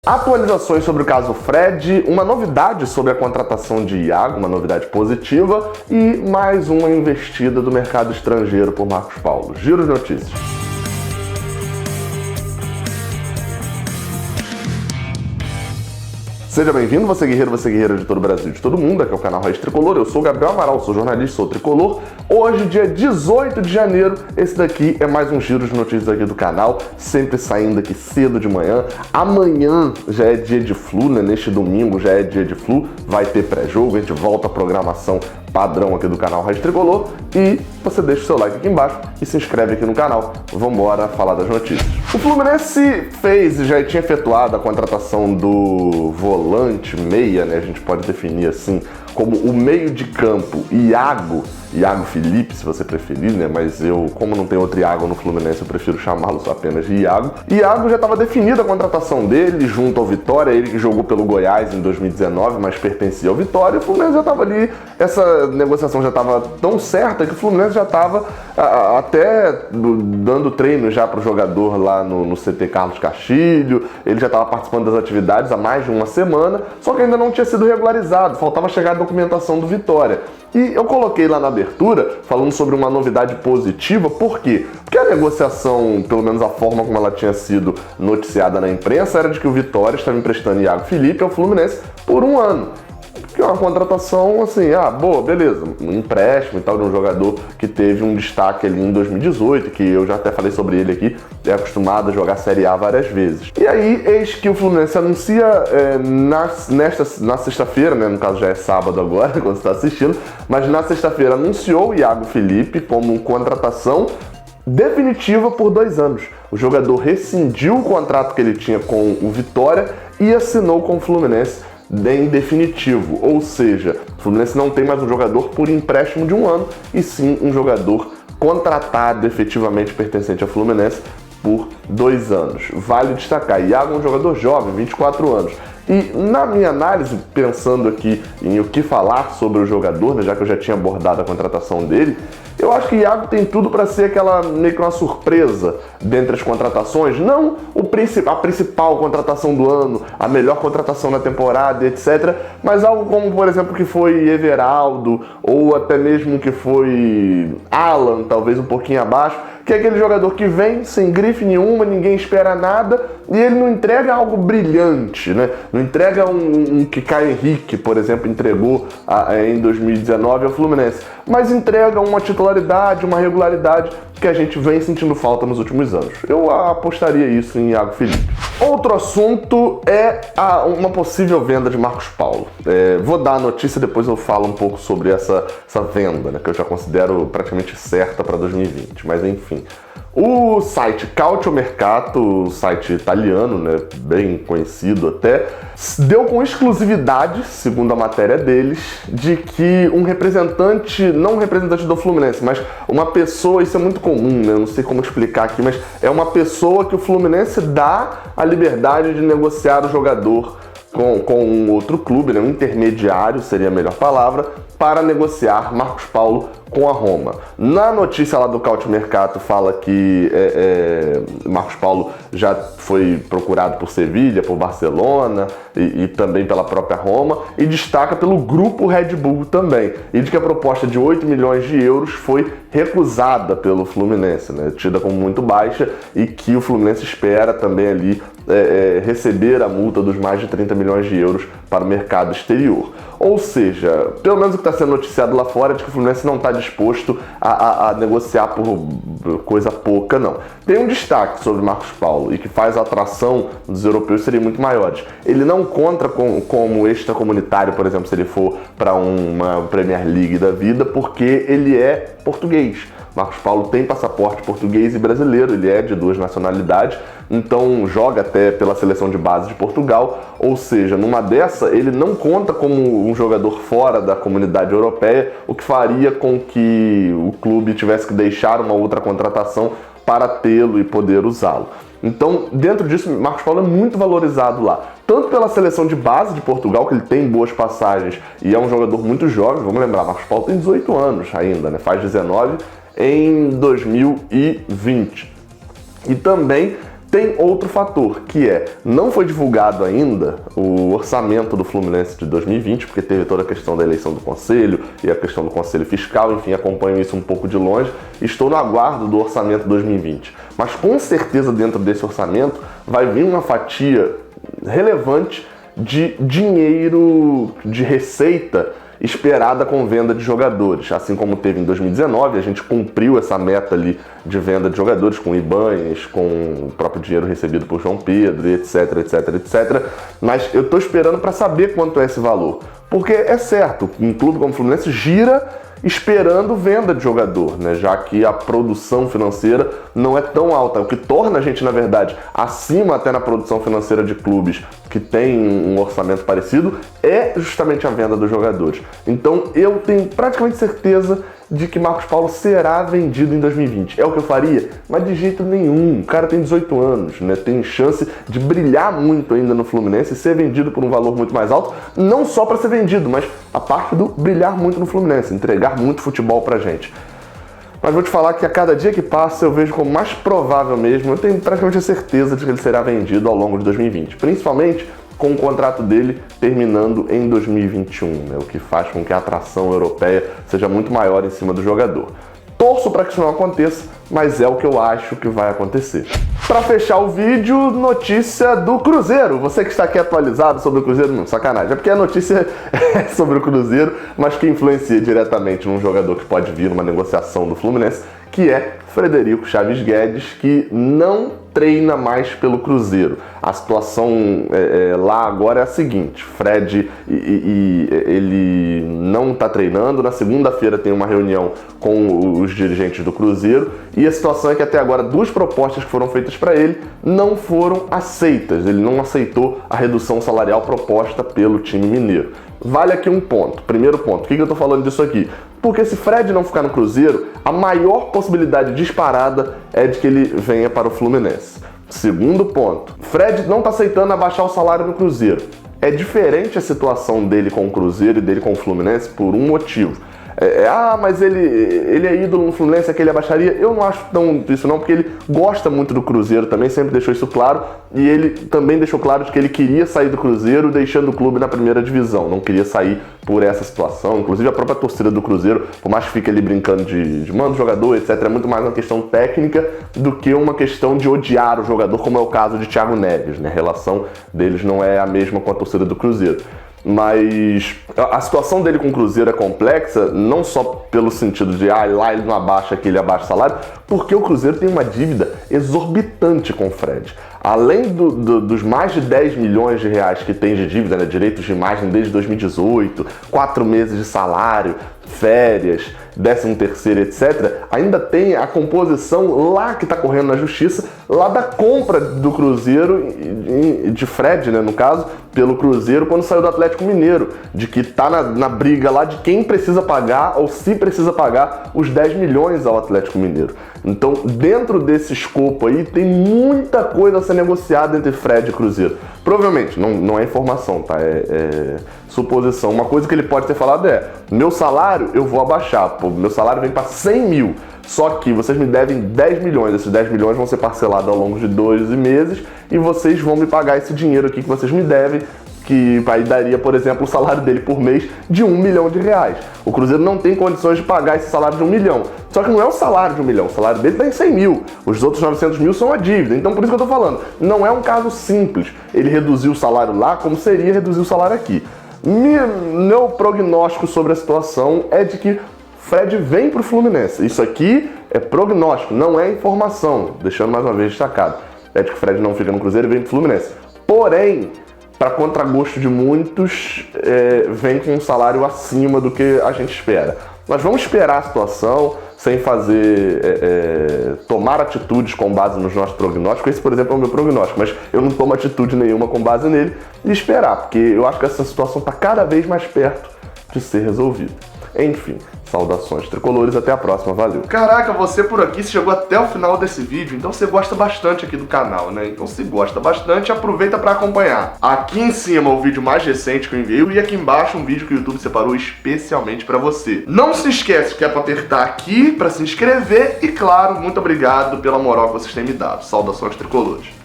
Atualizações sobre o caso Fred, uma novidade sobre a contratação de Iago, uma novidade positiva, e mais uma investida do mercado estrangeiro por Marcos Paulo. Giro de notícias. Seja bem-vindo, você guerreira de todo o Brasil, de todo mundo, aqui é o canal Raiz Tricolor, eu sou o Gabriel Amaral, sou jornalista, sou tricolor. Hoje, dia 18 de janeiro, esse daqui é mais um giro de notícias aqui do canal, sempre saindo aqui cedo de manhã. Amanhã já é dia de Flu, né? Neste domingo já é dia de Flu, vai ter pré-jogo, a gente volta à programação padrão aqui do canal Raiz Tricolor e você deixa o seu like aqui embaixo e se inscreve aqui no canal. Vambora falar das notícias. O Fluminense fez e já tinha efetuado a contratação do volante meia, né? A gente pode definir assim como o meio de campo Iago Felipe, se você preferir, né? Mas eu, como não tem outro Iago no Fluminense, eu prefiro chamá-lo só apenas de Iago. Iago já estava definida a contratação dele junto ao Vitória, ele que jogou pelo Goiás em 2019, mas pertencia ao Vitória. O Fluminense já estava ali, essa negociação já estava tão certa que o Fluminense já estava até dando treino já para o jogador lá no CT Carlos Castilho, ele já estava participando das atividades há mais de uma semana, só que ainda não tinha sido regularizado, faltava chegar a documentação do Vitória. E eu coloquei lá na abertura, falando sobre uma novidade positiva, por quê? Porque a negociação, pelo menos a forma como ela tinha sido noticiada na imprensa, era de que o Vitória estava emprestando Iago Felipe ao Fluminense por um ano. Que é uma contratação assim, boa, beleza, um empréstimo e tal de um jogador que teve um destaque ali em 2018, que eu já até falei sobre ele aqui, é acostumado a jogar Série A várias vezes. E aí, eis que o Fluminense anuncia na sexta-feira, né, no caso já é sábado agora, quando você está assistindo, mas na sexta-feira anunciou o Iago Felipe como contratação definitiva por 2 anos. O jogador rescindiu o contrato que ele tinha com o Vitória e assinou com o Fluminense em definitivo, ou seja, o Fluminense não tem mais um jogador por empréstimo de 1 ano, e sim um jogador contratado efetivamente pertencente ao Fluminense por 2 anos. Vale destacar, Iago é um jogador jovem, 24 anos. E na minha análise, pensando aqui em o que falar sobre o jogador, né, já que eu já tinha abordado a contratação dele, eu acho que Iago tem tudo para ser aquela meio que uma surpresa dentre as contratações, não a principal contratação do ano, a melhor contratação na temporada, etc. Mas algo como, por exemplo, que foi Everaldo, ou até mesmo que foi Alan, talvez um pouquinho abaixo, que é aquele jogador que vem sem grife nenhuma, ninguém espera nada, e ele não entrega algo brilhante, né? Não entrega um que Caio Henrique, por exemplo, entregou em 2019 ao Fluminense, mas entrega uma titularidade, uma regularidade que a gente vem sentindo falta nos últimos anos. Eu apostaria isso em Iago Felipe. Outro assunto é uma possível venda de Marcos Paulo. Vou dar a notícia, depois eu falo um pouco sobre essa venda, né, que eu já considero praticamente certa para 2020, mas enfim. O site Calciomercato, site italiano, né, bem conhecido até, deu com exclusividade, segundo a matéria deles, de que um representante, não um representante do Fluminense, mas uma pessoa, isso é muito comum, né, não sei como explicar aqui, mas é uma pessoa que o Fluminense dá a liberdade de negociar o jogador com um outro clube, né, um intermediário seria a melhor palavra, para negociar Marcos Paulo com a Roma. Na notícia lá do Calciomercato fala que Marcos Paulo já foi procurado por Sevilha, por Barcelona e também pela própria Roma, e destaca pelo grupo Red Bull também, e de que a proposta de 8 milhões de euros foi recusada pelo Fluminense, né, tida como muito baixa, e que o Fluminense espera também ali receber a multa dos mais de 30 milhões de euros para o mercado exterior. Ou seja, pelo menos o que está sendo noticiado lá fora é de que o Fluminense não está disposto a negociar por coisa pouca, não. Tem um destaque sobre Marcos Paulo e que faz a atração dos europeus serem muito maiores. Ele não conta como extracomunitário, por exemplo, se ele for para uma Premier League da vida, porque ele é português. Marcos Paulo tem passaporte português e brasileiro, ele é de 2 nacionalidades, então joga até pela seleção de base de Portugal, ou seja, numa dessa ele não conta como um jogador fora da comunidade europeia, o que faria com que o clube tivesse que deixar uma outra contratação para tê-lo e poder usá-lo. Então, dentro disso, Marcos Paulo é muito valorizado lá, tanto pela seleção de base de Portugal, que ele tem boas passagens e é um jogador muito jovem. Vamos lembrar, Marcos Paulo tem 18 anos ainda, né? Faz 19 em 2020. E também Tem outro fator, que não foi divulgado ainda o orçamento do Fluminense de 2020, porque teve toda a questão da eleição do Conselho e a questão do Conselho Fiscal, enfim, acompanho isso um pouco de longe. Estou no aguardo do orçamento 2020. Mas com certeza dentro desse orçamento vai vir uma fatia relevante de dinheiro, de receita esperada com venda de jogadores. Assim como teve em 2019, a gente cumpriu essa meta ali de venda de jogadores com Ibanez, com o próprio dinheiro recebido por João Pedro, etc, etc, etc. Mas eu estou esperando para saber quanto é esse valor. Porque é certo, um clube como o Fluminense gira esperando venda de jogador, né? Já que a produção financeira não é tão alta, o que torna a gente, na verdade, acima até na produção financeira de clubes que tem um orçamento parecido, é justamente a venda dos jogadores. Então eu tenho praticamente certeza de que Marcos Paulo será vendido em 2020. É o que eu faria? Mas de jeito nenhum. O cara tem 18 anos, né? Tem chance de brilhar muito ainda no Fluminense e ser vendido por um valor muito mais alto, não só para ser vendido, mas a parte do brilhar muito no Fluminense, entregar muito futebol pra gente. Mas vou te falar que a cada dia que passa eu vejo como mais provável mesmo, eu tenho praticamente a certeza de que ele será vendido ao longo de 2020, principalmente com o contrato dele terminando em 2021, né? O que faz com que a atração europeia seja muito maior em cima do jogador. Torço para que isso não aconteça, mas é o que eu acho que vai acontecer. Para fechar o vídeo, notícia do Cruzeiro. Você que está aqui atualizado sobre o Cruzeiro, não, sacanagem. É porque a notícia é sobre o Cruzeiro, mas que influencia diretamente num jogador que pode vir numa negociação do Fluminense, que é Frederico Chaves Guedes, que não treina mais pelo Cruzeiro. A situação lá agora é a seguinte: Fred ele não está treinando. Na segunda-feira tem uma reunião com os dirigentes do Cruzeiro e a situação é que até agora 2 propostas que foram feitas para ele não foram aceitas. Ele não aceitou a redução salarial proposta pelo time mineiro. Vale aqui um ponto. Primeiro ponto, por que eu tô falando disso aqui? Porque se Fred não ficar no Cruzeiro, a maior possibilidade disparada é de que ele venha para o Fluminense. Segundo ponto, Fred não tá aceitando abaixar o salário no Cruzeiro. É diferente a situação dele com o Cruzeiro e dele com o Fluminense por um motivo. Mas ele é ídolo no Fluminense, é que ele abaixaria. Eu não acho tão isso não, porque ele gosta muito do Cruzeiro também, sempre deixou isso claro. E ele também deixou claro de que ele queria sair do Cruzeiro deixando o clube na primeira divisão. Não queria sair por essa situação. Inclusive a própria torcida do Cruzeiro, por mais que fique ali brincando de manda o jogador, etc., é muito mais uma questão técnica do que uma questão de odiar o jogador, como é o caso de Thiago Neves, né? A relação deles não é a mesma com a torcida do Cruzeiro. Mas a situação dele com o Cruzeiro é complexa, não só pelo sentido de lá ele não abaixa, aqui ele abaixa o salário, porque o Cruzeiro tem uma dívida exorbitante com o Fred. Além dos mais de 10 milhões de reais que tem de dívida, né, direitos de imagem desde 2018, 4 meses de salário, férias, 13º, etc., ainda tem a composição lá que está correndo na justiça, lá da compra do Cruzeiro, de Fred, né, no caso, pelo Cruzeiro quando saiu do Atlético Mineiro, de que está na briga lá de quem precisa pagar ou se precisa pagar os 10 milhões ao Atlético Mineiro. Então, dentro desse escopo aí, tem muita coisa a ser negociada entre Fred e Cruzeiro. Provavelmente, não é informação, tá? É suposição. Uma coisa que ele pode ter falado meu salário eu vou abaixar, meu salário vem para 100 mil, só que vocês me devem 10 milhões, esses 10 milhões vão ser parcelados ao longo de 12 meses e vocês vão me pagar esse dinheiro aqui que vocês me devem, que aí daria, por exemplo, o salário dele por mês de 1 milhão de reais. O Cruzeiro não tem condições de pagar esse salário de 1 milhão. Só que não é o salário de 1 milhão, o salário dele está em 100 mil. Os outros 900 mil são a dívida. Então por isso que eu estou falando, não é um caso simples ele reduzir o salário lá como seria reduzir o salário aqui. Meu prognóstico sobre a situação é de que Fred vem para o Fluminense. Isso aqui é prognóstico, não é informação. Deixando mais uma vez destacado. É de que Fred não fica no Cruzeiro e vem para o Fluminense. Porém, para contragosto de muitos, vem com um salário acima do que a gente espera. Nós vamos esperar a situação sem tomar atitudes com base nos nossos prognósticos. Esse, por exemplo, é o meu prognóstico, mas eu não tomo atitude nenhuma com base nele e esperar, porque eu acho que essa situação está cada vez mais perto de ser resolvida. Enfim, saudações tricolores, até a próxima, valeu. Caraca, você por aqui chegou até o final desse vídeo, então você gosta bastante aqui do canal, né? Então se gosta bastante, aproveita para acompanhar. Aqui em cima o vídeo mais recente que eu enviei e aqui embaixo um vídeo que o YouTube separou especialmente para você. Não se esquece que é para apertar aqui para se inscrever e claro, muito obrigado pela moral que vocês têm me dado. Saudações tricolores.